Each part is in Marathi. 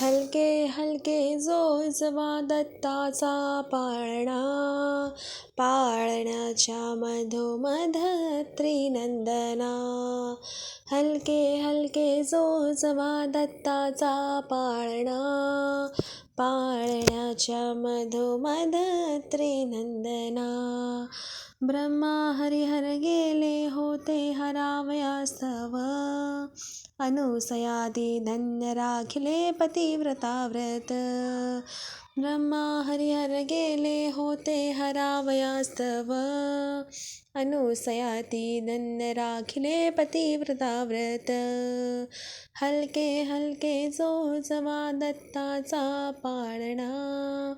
हलके हलके जोजवा दत्ताचा पाळणा, पाळण्याच्या मधोमध त्रिनंदना. हलके हलके जोजवा दत्ताचा पाळणा, पाळण्याच्या मधोमध त्रिनंदना. ब्रह्मा हरिहर गेले होते हरावयास्तव, अनुसयाती धन्य राखिले पतिव्रता व्रत. ब्रह्मा हरिहर गेले होते हरावयास्तव, अनुसयाती धन्य राखिले पतिव्रता व्रत. हलके हलके जोजवा दत्ताचा पाळणा,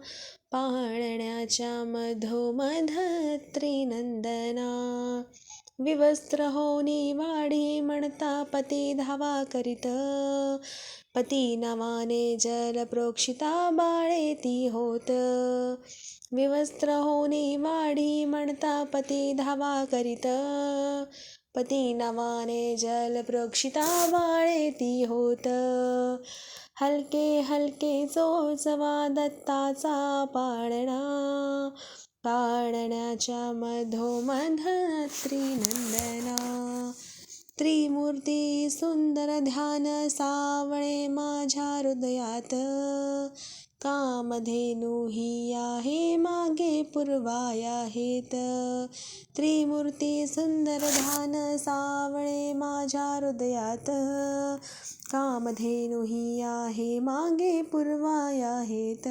पाळण्याच्या मधोमध त्रिनंदना. विवस्त्र होनी वाढी म्हणता पती धावा करीत, पती नावाने जल प्रोक्षिता बाळे ती होत. विवस्त्र होनी वाढी म्हणता पती धावा करीत, पती नावाने जल प्रोक्षिता बाळे ती होत. हलके हलके जोजवा दत्ताचा पाळणा, पाळण्याच्या मधोमध त्रिनंदना. त्रिमूर्ती सुंदर ध्यान सावळे माझ्या हृदयात, कामधेनू ही आहे मागे पूर्वाया हेत. त्रिमूर्ती सुंदर ध्यान सावळे माझ्या हृदयात, कामधेनू ही आहे मागे पूर्वाया हेत.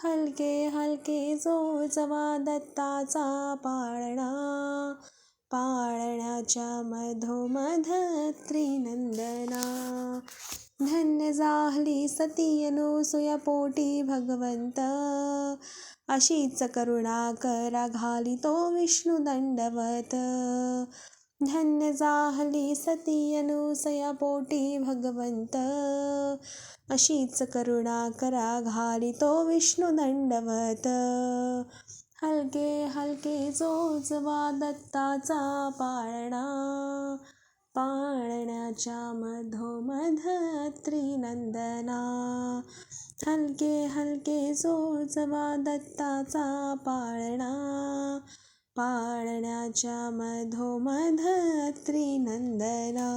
हलके हलके जोजवा दत्ताचा पाळणा, पाळण्याच्या मधोमध त्रिनंदना. धन्य जाहली सती अनुसूया पोटी भगवंत, अशीच करुणा करा घालितो विष्णू दंडवत. धन्य जाहली सती अनुसूया पोटी भगवंत, अशीच करुणा करा घालितो विष्णू दंडवत. हलके हलके जोजवा दत्ताचा पाळणा, पाळण्याच्या मधोमध त्रिनंदना. हलके हलके जोजवा दत्ताचा पाळणा, पाळण्याच्या मधोमध त्रिनंदना.